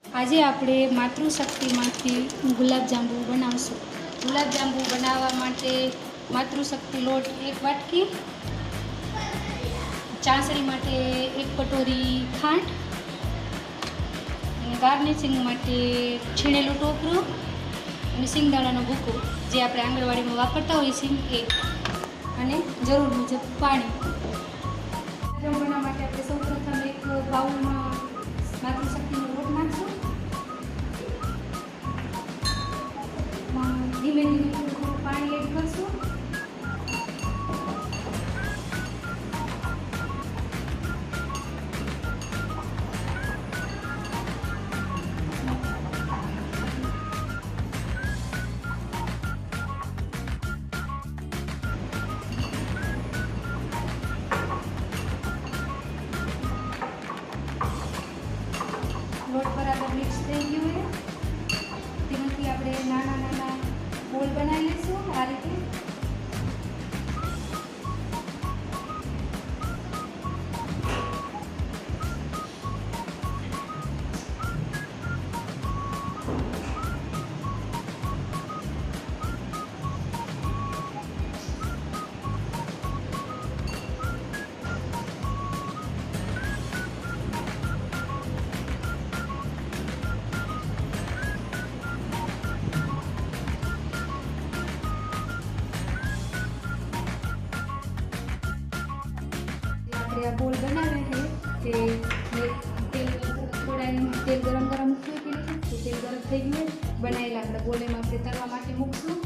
આજે આપણે માતૃશક્તિમાંથી ગુલાબજાંબુ બનાવશું. ગુલાબજાંબુ બનાવવા માટે માતૃશક્તિ લોટ 1 વાટકી, ચાસણી માટે 1 કટોરી ખાંડ, અને ગાર્નિશિંગ માટે છીણેલું ટોપરું અને સિંગદાણાનો ભૂકો, જે આપણે આંગણવાડીમાં વાપરતા હોઈએ છીએ, અને જરૂર મુજબ પાણી. બનાવવા માટે આપણે સૌપ્રથમ એક બાઉલમાં માતૃશક્તિનો લોટ નાખશું. ધીમે ધીમે થોડું પાણી એડ કરશું. લોટ બરાબર મિક્સ થઈ ગયું છે. તેમાંથી આપણે નાના નાના બોલ બનાવી લઈશું આ રીતે. આ બોલ બનાવે છે તે તેલ ગરમ મૂકવું કે તેલ ગરમ થઈ ગયું. બનાવેલા આપણે બોલ એમાં આપણે તળવા માટે મૂકશું.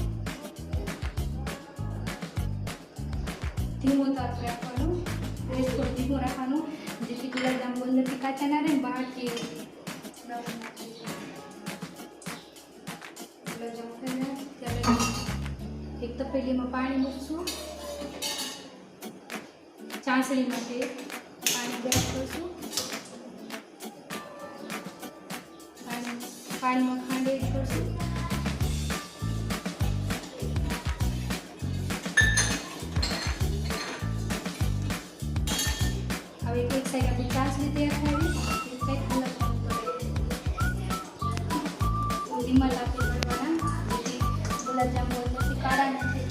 ધીમો તાપ રાખવાનું, ગેસ થોડો ધીમો રાખવાનું, જેથી ગુલાબજાંબુ અંદરથી કાચા ના રહે, બહારથી ગુલાબજાંબુ થઈ જાય ત્યારે એક તપેલીમાં પાણી મૂકશું. ચાસણી માટે પાણી ગરમ કરશું. પાણીમાં ખાંડ એડ કરશું. હવે એક સાઈડ આપણી ચાસણી તૈયાર થઈ, એક સાઈડ ગુલાબજાંબુ ધીમા લાપે કરવાના, જેથી ગુલાબજાંબુ અંદરથી કાળા નથી,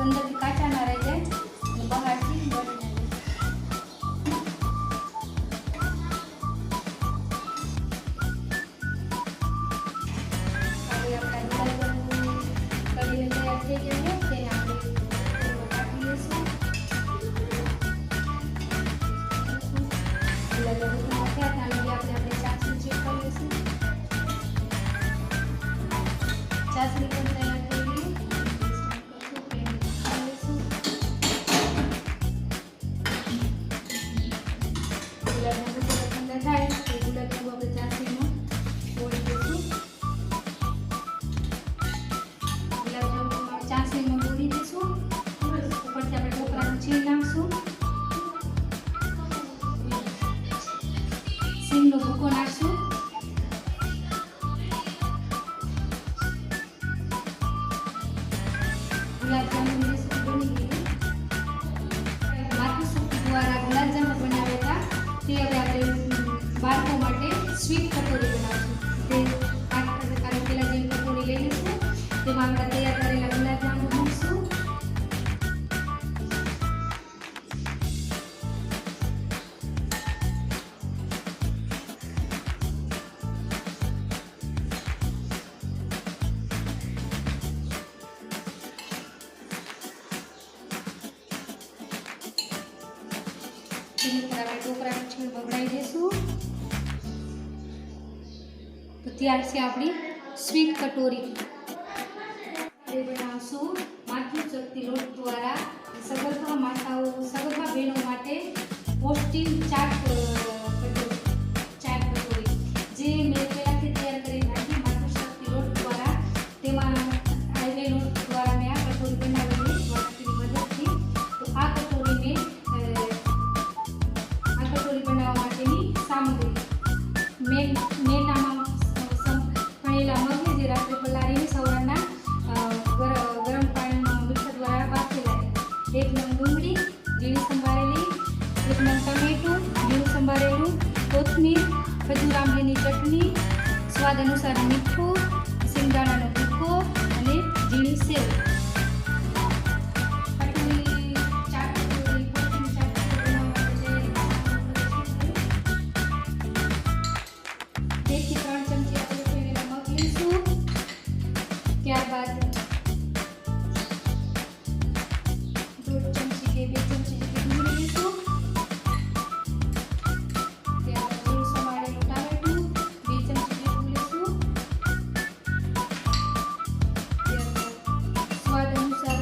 અંદરથી કાચા ના રહી જાય અને બહારથી બળી જાય. ચાસણી પણ તૈયાર થઈ ગઈ. ગુલાબજાંબુ ઠંડા થાય તો ગુલાબજાંબુ આપણે ચાસણીમાં બોળી દઈશું. ગુલાબજાંબુ ચાસણીમાં બોળી દઈશું. ઉપરથી આપણે ટોપરાનું છીણ નાખશું. સિંગનો ભૂકો નાખશું. ગુલાબજાંબુની રેસીપી બની ગઈ. માતૃશક્તિ દ્વારા ગુલાબજાંબુ બનાવ્યા હતા તે હવે આપણે બાળકો માટે સ્વીટ કટોરી બનાવશું. તે 5 પ્રકારની પહેલાં જેવી કટોરી લઈ લઈશું. તેમાં આપણે તૈયાર કરેલા ગુલાબજાંબુ મૂકશું. તેની પર આપણે ટોપરાનું છીણ બગડાવી દઈશું. તો તૈયાર છે આપણી સ્વીટ કટોરી. આપણે બનાવશું માતૃશક્તિ લોટ દ્વારા સગર્ભા માતાઓ, સગર્ભા બહેનો માટે પૌષ્ટિક ચાટ કટોરી, જે મેં પહેલાંથી તૈયાર કરી નાખી માતૃશક્તિ લોટ દ્વારા. તેમાં હાઈવે લોટ દ્વારા મેં આ કટોરી બનાવેલી વાટકીની મદદથી. તો આ કટોરી બનાવવા માટેની સામગ્રી મેનામાં ભણેલા મગને જે રાત્રે પલાળીને સવારના ગરમ પાણીમાં મીઠા દ્વારા બાફેલા. 1 નંગ ડુંગળી ઝીણી સંભાળેલી, 1 નંગ ટમેટું ઝીણું સંભાળેલું, કોથમીર, ખજૂર આંબલીની ચટણી, સ્વાદ અનુસાર મીઠું, સિંગદાણાનો ભૂકો અને ઝીણી સેવ. ત્યારબાદ 1 ચમચી કે 2 ચમચી જેટલી ડુંગળી લઈશું. ત્યારબાદ થોડું સમારેલું ટામેટું 2 ચમચી જેટલું લઈશું. ત્યારબાદ સ્વાદ અનુસાર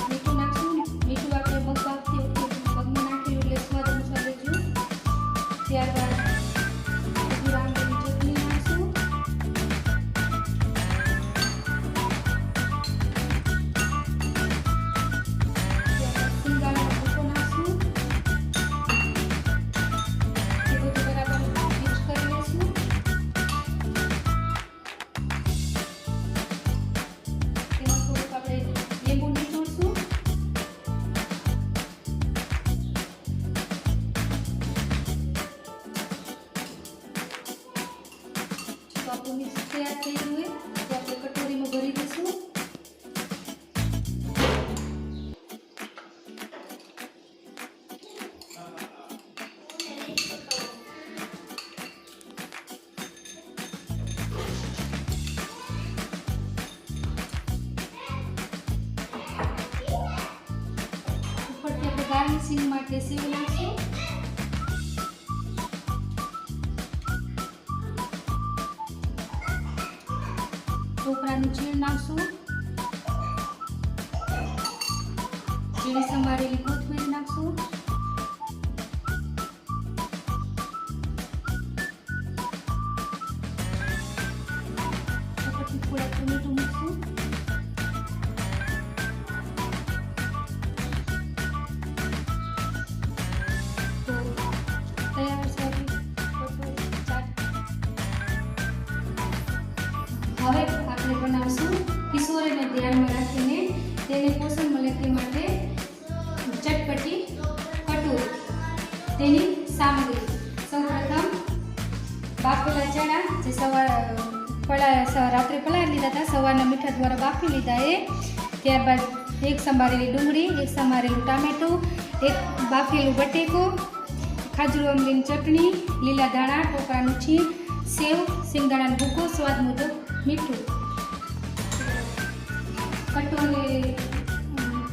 મીઠું નાખશું. મીઠું આપણે મગ બાફતી વખતે મગમાં નાખ્યું એટલે સ્વાદ અનુસાર લેજો. ત્યારબાદ આપણું મિક્સ તૈયાર થઈ ગયું હોય તો આપણે કટોરીમાં ભરી દઈશું. ઉપરથી આપણે ગાર્નિશિંગ માટે સેવ નાખીશું. ટોપરાનું છીણ નાખશું. ઝીણી સમારેલી કોથમીર નાખશું. ઉપરથી થોડાક ટમેટું મૂકશું. તો તૈયાર છે કટોરી ચાટ. હવે આપણે બનાવશું કિશોરીને ધ્યાનમાં રાખીને તેને પોષણ મળે તે માટે ચટપટી કટોરી. તેની સામગ્રી સૌપ્રથમ બાફેલા ચણા જે રાત્રે પલાળી લીધા હતા, સવારના મીઠા દ્વારા બાફી લીધા એ. ત્યારબાદ 1 સંભારેલી ડુંગળી, 1 સમારેલું ટામેટું, 1 બાફેલું બટેકું, ખાજરું આંબલીની ચટણી, લીલા ધાણા, ટોપરાનું છીણ, સેવ, સિંગદાણાનો ભૂકો, સ્વાદ મુજબ મીઠું.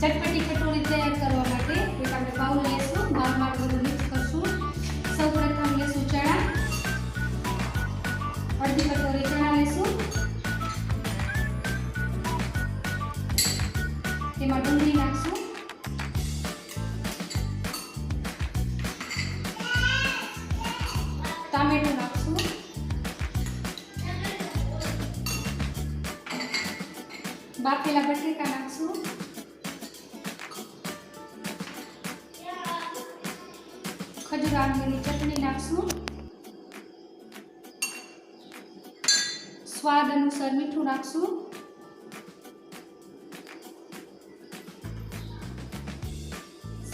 ચટપટી કટોરી તૈયાર કરવા માટે એક આપણે બાઉલ લઈશું. બાઉલમાં બધું મિક્સ કરશું. સૌપ્રથમ લઈશું ચણા, અડધી કટોરી ચણા લઈશું. તેમાં ડુંગળી નાખશું. ટામેટું નાખશું. બાફેલા બટેકા નાખશું. ખજૂર આંબલીની ચટણી નાખશું. સ્વાદ અનુસાર મીઠું નાખશું.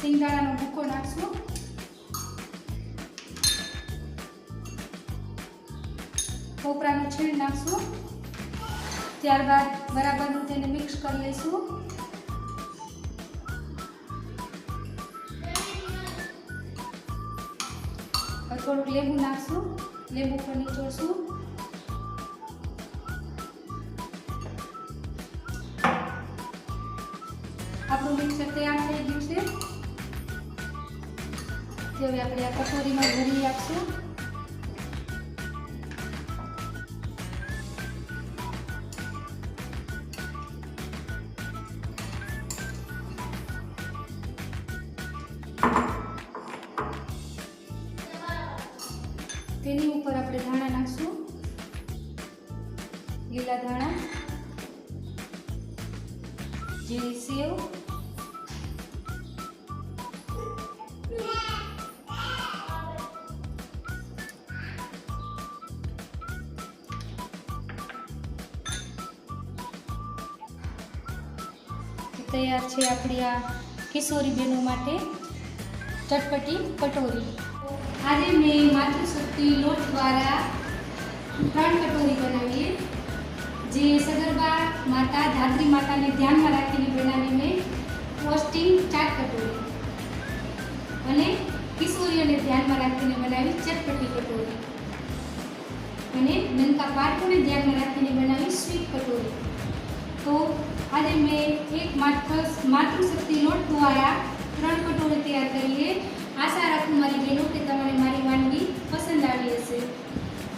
સિંગદાણાનો ભૂકો નાખશું. ટોપરાનું છીણ નાખશું. ત્યારબાદ બરાબરનું તેને મિક્સ કરી લઈશું. થોડુંક લીંબુ નાખશું. લીંબુ પર નીચોડશું. આપણું મિક્સર તૈયાર થઈ ગયું છે. હવે આપણે આ કટોરીમાં ભરી રાખશું. તેની ઉપર આપણે ધાણા નાખશું. લીલા ધાણા, ઝીણી સેવ, તૈયાર છે આપણી આ કિશોરી બહેનો માટે ચટપટી કટોરી. આજે મેં માતૃશક્તિ લોટ દ્વારા 3 કટોરી બનાવીએ, જે સગર્ભા માતા ધાત્રી માતાને ધ્યાનમાં રાખીને બનાવી મેં પોસ્ટિંગ 4 કટોરી અને કિશોરીઓને ધ્યાનમાં રાખીને બનાવી ચટપટી કટોરી અને નનકા બાળકોને ધ્યાનમાં રાખીને બનાવી સ્વીટ કટોરી. તો આજે મેં એક માતૃશક્તિ લોટ દ્વારા 3 કટોરી તૈયાર કરી છે. આશા રાખું મારી બહેનો કે તમારે મારી વાનગી પસંદ આવી હશે.